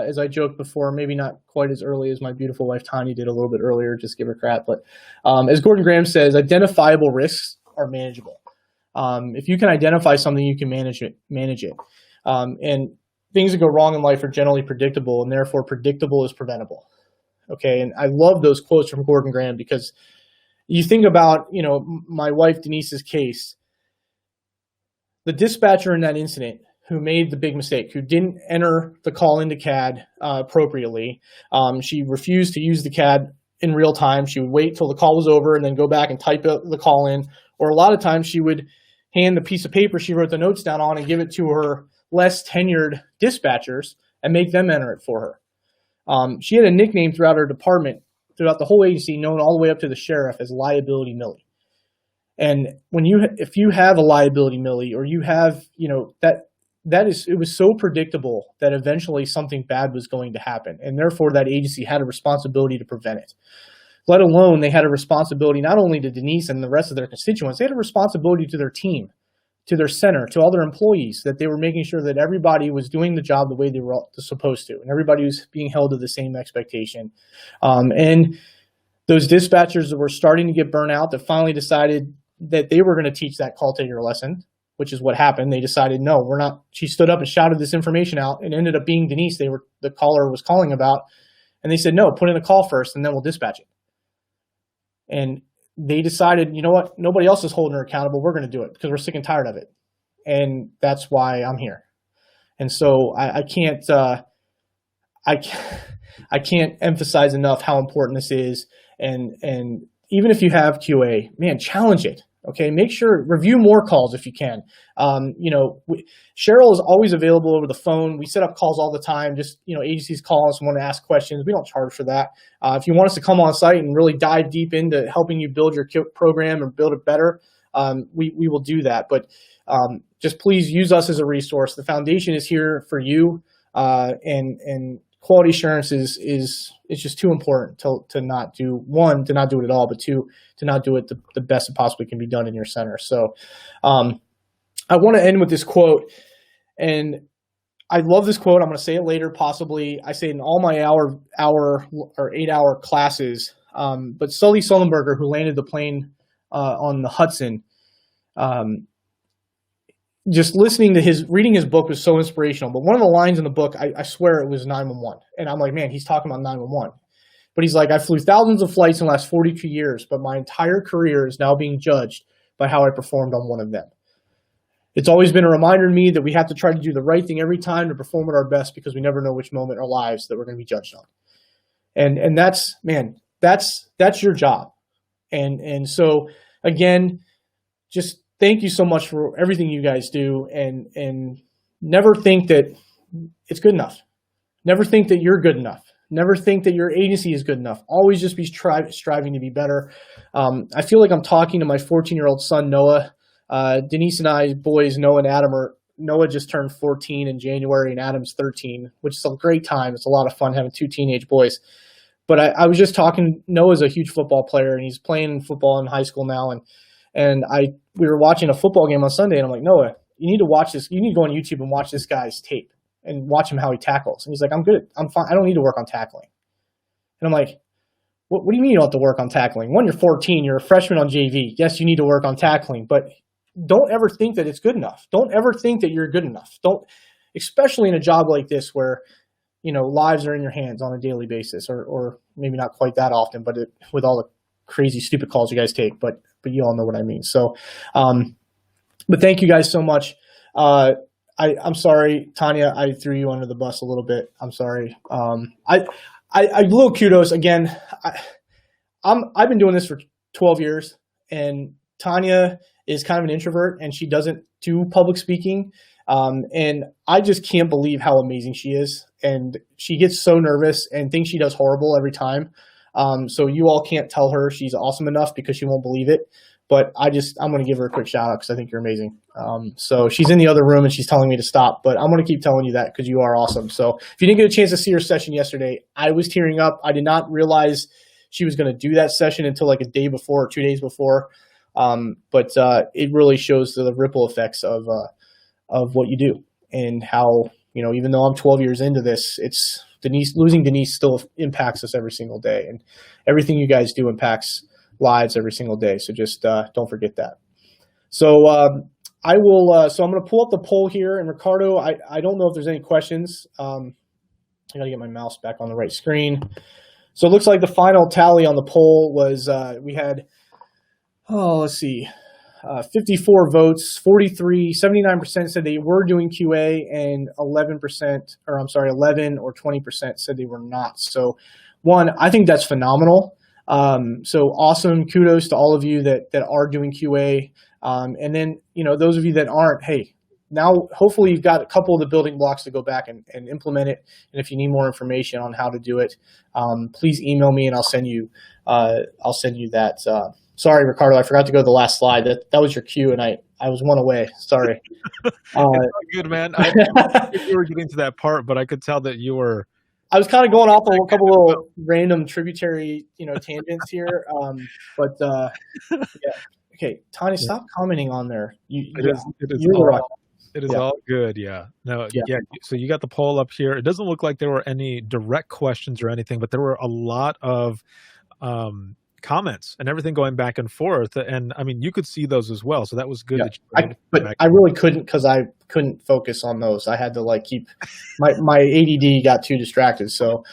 As I joked before, maybe not quite as early as my beautiful wife Tanya did a little bit earlier, just give her crap. But as Gordon Graham says, identifiable risks are manageable. If you can identify something, you can manage it. And things that go wrong in life are generally predictable, and therefore predictable is preventable. Okay, and I love those quotes from Gordon Graham because you think about, my wife Denise's case. The dispatcher in that incident who made the big mistake, who didn't enter the call into CAD appropriately. She refused to use the CAD in real time. She would wait till the call was over and then go back and type the call in. Or a lot of times she would hand the piece of paper she wrote the notes down on and give it to her less tenured dispatchers and make them enter it for her. She had a nickname throughout her department, throughout the whole agency, known all the way up to the sheriff as Liability Millie. And if you have a liability Millie, or you have, it was so predictable that eventually something bad was going to happen. And therefore that agency had a responsibility to prevent it. Let alone they had a responsibility not only to Denise and the rest of their constituents, they had a responsibility to their team, to their center, to all their employees, that they were making sure that everybody was doing the job the way they were supposed to, and everybody was being held to the same expectation. And those dispatchers that were starting to get burnt out, that finally decided that they were going to teach that call taker lesson, which is what happened. They decided, no, we're not. She stood up and shouted this information out. It ended up being Denise the caller was calling about. And they said, no, put in a call first and then we'll dispatch it. And they decided, you know what, nobody else is holding her accountable. We're going to do it because we're sick and tired of it. And that's why I'm here. And so I can't emphasize enough how important this is. And even if you have QA, man, challenge it. Okay, make sure, review more calls if you can. Cheryl is always available over the phone. We set up calls all the time. Just, agencies call us and want to ask questions. We don't charge for that. If you want us to come on site and really dive deep into helping you build your program and build it better, we will do that. But just please use us as a resource. The foundation is here for you, and quality assurance is just too important to not do. One, to not do it at all, but two, to not do it the best it possibly can be done in your center. So I want to end with this quote, and I love this quote. I'm going to say it later, possibly. I say it in all my hour or 8-hour classes. But Sully Sullenberger, who landed the plane on the Hudson, just listening to reading his book was so inspirational. But one of the lines in the book, I swear it was 911. And I'm like, man, he's talking about 911. But he's like, I flew thousands of flights in the last 42 years, but my entire career is now being judged by how I performed on one of them. It's always been a reminder to me that we have to try to do the right thing every time to perform at our best, because we never know which moment in our lives that we're going to be judged on. And that's, man, that's your job. And so again, just thank you so much for everything you guys do, and never think that it's good enough. Never think that you're good enough. Never think that your agency is good enough. Always just be striving to be better. I feel like I'm talking to my 14-year-old son, Noah. Denise and I, boys, Noah and Adam, Noah just turned 14 in January and Adam's 13, which is a great time. It's a lot of fun having two teenage boys. But I was just talking. Noah's a huge football player, and he's playing football in high school now. And we were watching a football game on Sunday, and I'm like, Noah, you need to watch this. You need to go on YouTube and watch this guy's tape and watch him how he tackles. And he's like, I'm good. I'm fine. I don't need to work on tackling. And I'm like, what do you mean you don't have to work on tackling? One, you're 14. You're a freshman on JV. Yes, you need to work on tackling, but don't ever think that it's good enough. Don't ever think that you're good enough. Don't, especially in a job like this where, lives are in your hands on a daily basis, or maybe not quite that often, but with all the crazy, stupid calls you guys take, but you all know what I mean. So, but thank you guys so much. I'm sorry, Tanya, I threw you under the bus a little bit. I'm sorry. I little kudos again. I've been doing this for 12 years, and Tanya is kind of an introvert, and she doesn't do public speaking. And I just can't believe how amazing she is. And she gets so nervous and thinks she does horrible every time. So you all can't tell her she's awesome enough because she won't believe it. But I'm going to give her a quick shout out because I think you're amazing. So she's in the other room and she's telling me to stop, but I'm going to keep telling you that because you are awesome. So if you didn't get a chance to see her session yesterday, I was tearing up. I did not realize she was going to do that session until like a day before or 2 days before. But it really shows the ripple effects of what you do and how, even though I'm 12 years into this, losing Denise still impacts us every single day, and everything you guys do impacts lives every single day. So just don't forget that. So I will. So I'm going to pull up the poll here, and Ricardo, I don't know if there's any questions. I got to get my mouse back on the right screen. So it looks like the final tally on the poll was we had, let's see, 54 votes, 79% said they were doing QA, and 11 or 20% said they were not. So one, I think that's phenomenal. So awesome. Kudos to all of you that are doing QA. And then, those of you that aren't, hey, now hopefully you've got a couple of the building blocks to go back and implement it. And if you need more information on how to do it, please email me and I'll send you that. Sorry, Ricardo, I forgot to go to the last slide. That was your cue, and I was one away. Sorry. Good, man. I didn't think you were getting to that part, but I could tell that you were. I was kind of going off a couple little random tributary, tangents here. Yeah. Okay, Tanya, stop commenting on there. It is all good. Yeah. No. Yeah. So you got the poll up here. It doesn't look like there were any direct questions or anything, but there were a lot of comments and everything going back and forth. And I mean, you could see those as well. So that was good. Yeah. But I really couldn't, because I couldn't focus on those. I had to keep my ADD got too distracted. So,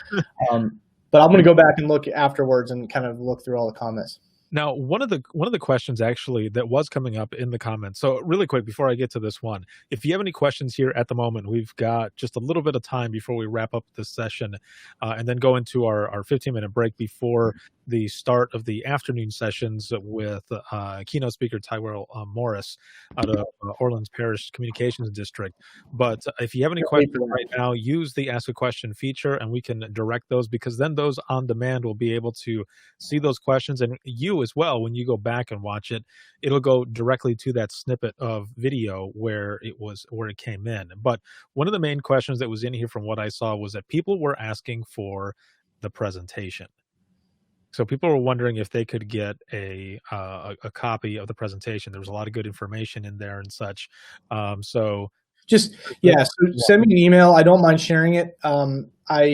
but I'm going to go back and look afterwards and kind of look through all the comments. Now, one of the questions actually that was coming up in the comments. So really quick, before I get to this one, if you have any questions here at the moment, we've got just a little bit of time before we wrap up this session and then go into our 15-minute break before the start of the afternoon sessions with keynote speaker Tyrell Morris out of Orleans Parish Communications District. But if you have any questions right now, use the Ask a Question feature and we can direct those, because then those on demand will be able to see those questions. And you as well, when you go back and watch it, it'll go directly to that snippet of video where it came in. But one of the main questions that was in here from what I saw was that people were asking for the presentation. So people were wondering if they could get a copy of the presentation. There was a lot of good information in there and such. So send me an email. I don't mind sharing it. I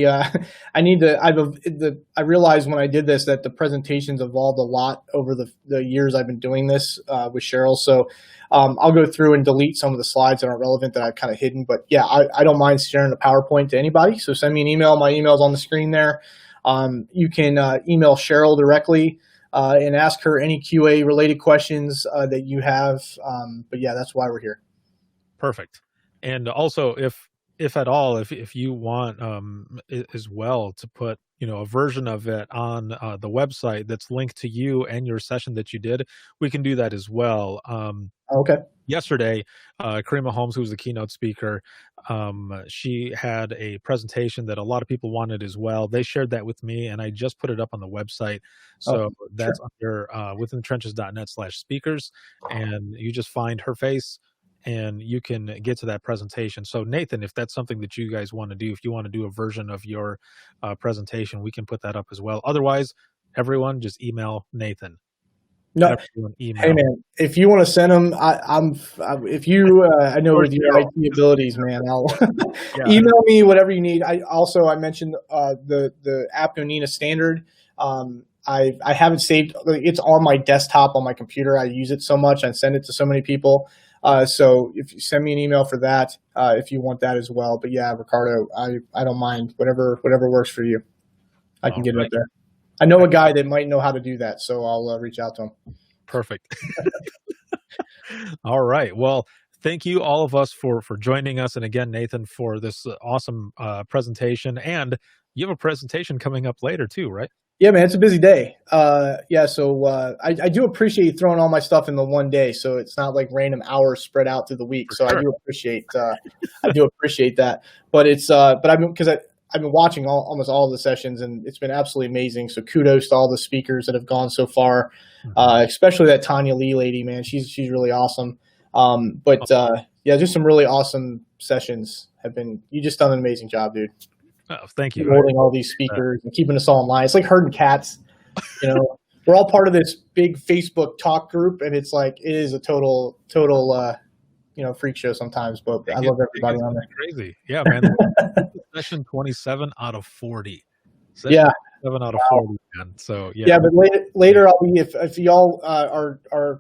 realized when I did this that the presentations evolved a lot over the years I've been doing this with Cheryl. So I'll go through and delete some of the slides that aren't relevant that I've kind of hidden. But yeah, I don't mind sharing the PowerPoint to anybody. So send me an email. My email's on the screen there. You can email Cheryl directly and ask her any QA related questions that you have. But yeah, that's why we're here. Perfect. And also, if at all, if you want as well to put a version of it on the website that's linked to you and your session that you did, we can do that as well. Okay. Yesterday, Karima Holmes, who was the keynote speaker, she had a presentation that a lot of people wanted as well. They shared that with me, and I just put it up on the website. So that's under withinthetrenches.net/speakers, and you just find her face and you can get to that presentation. So Nathan, if that's something that you guys want to do, if you want to do a version of your presentation, we can put that up as well. Otherwise, everyone just email Nathan. No, Everyone hey email. man, if you want to send them, if you, I know with your IT abilities, man, I'll Yeah. email me whatever you need. I mentioned the ANSI Standard. I haven't saved. It's on my desktop on my computer. I use it so much. I send it to so many people. So if you send me an email for that, if you want that as well. But yeah, Ricardo, I don't mind whatever works for you. I can get it up there. I know a guy that might know how to do that, so I'll reach out to him. Perfect. All right. Well, thank you all of us for joining us, and again, Nathan, for this awesome presentation. And you have a presentation coming up later too, right? Yeah, man, it's a busy day. So I do appreciate you throwing all my stuff in the one day, so it's not like random hours spread out through the week. So sure. I do appreciate that. But it's but I've been watching almost all of the sessions, and it's been absolutely amazing. So kudos to all the speakers that have gone so far, especially that Tanya Lee lady, man. She's really awesome. Yeah, just some really awesome sessions have been. You just done an amazing job, dude. Oh, thank you. Holding all these speakers and keeping us all in line. It's like herding cats. You know, we're all part of this big Facebook talk group, and it's like it is a total freak show sometimes. But I love everybody on there. Crazy, yeah, man. Session 27 out of 40. Session 7 out of 40, man. So yeah. Yeah, but later I'll be if y'all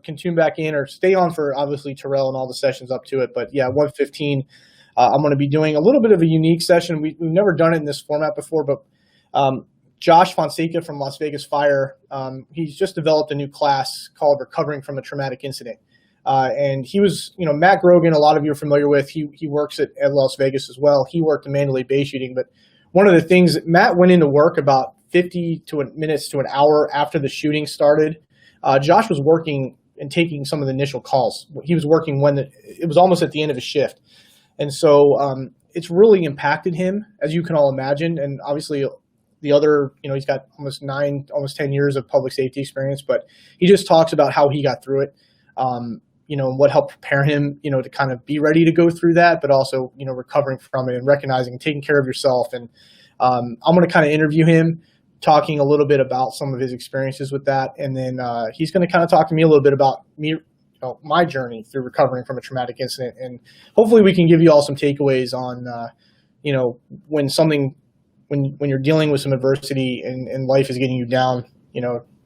can tune back in or stay on for obviously Terrell and all the sessions up to it. But yeah, 1:15. I'm going to be doing a little bit of a unique session. We've never done it in this format before, but Josh Fonseca from Las Vegas Fire, he's just developed a new class called Recovering from a Traumatic Incident. And he was, Matt Grogan, a lot of you are familiar with. He works at Las Vegas as well. He worked the Mandalay Bay shooting. But one of the things, Matt went into work about 50 minutes to an hour after the shooting started. Josh was working and taking some of the initial calls. He was working when it was almost at the end of his shift. And so it's really impacted him, as you can all imagine. And obviously the other, he's got almost 10 years of public safety experience, but he just talks about how he got through it, and what helped prepare him, to kind of be ready to go through that, but also, recovering from it and recognizing and taking care of yourself. And I'm going to kind of interview him, talking a little bit about some of his experiences with that. And then he's going to kind of talk to me a little bit about my journey through recovering from a traumatic incident, and hopefully we can give you all some takeaways on, when you're dealing with some adversity and life is getting you down,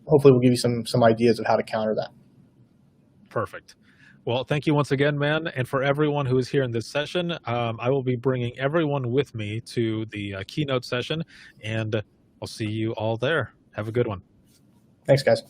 hopefully we'll give you some ideas of how to counter that. Perfect. Well, thank you once again, man. And for everyone who is here in this session, I will be bringing everyone with me to the keynote session, and I'll see you all there. Have a good one. Thanks, guys.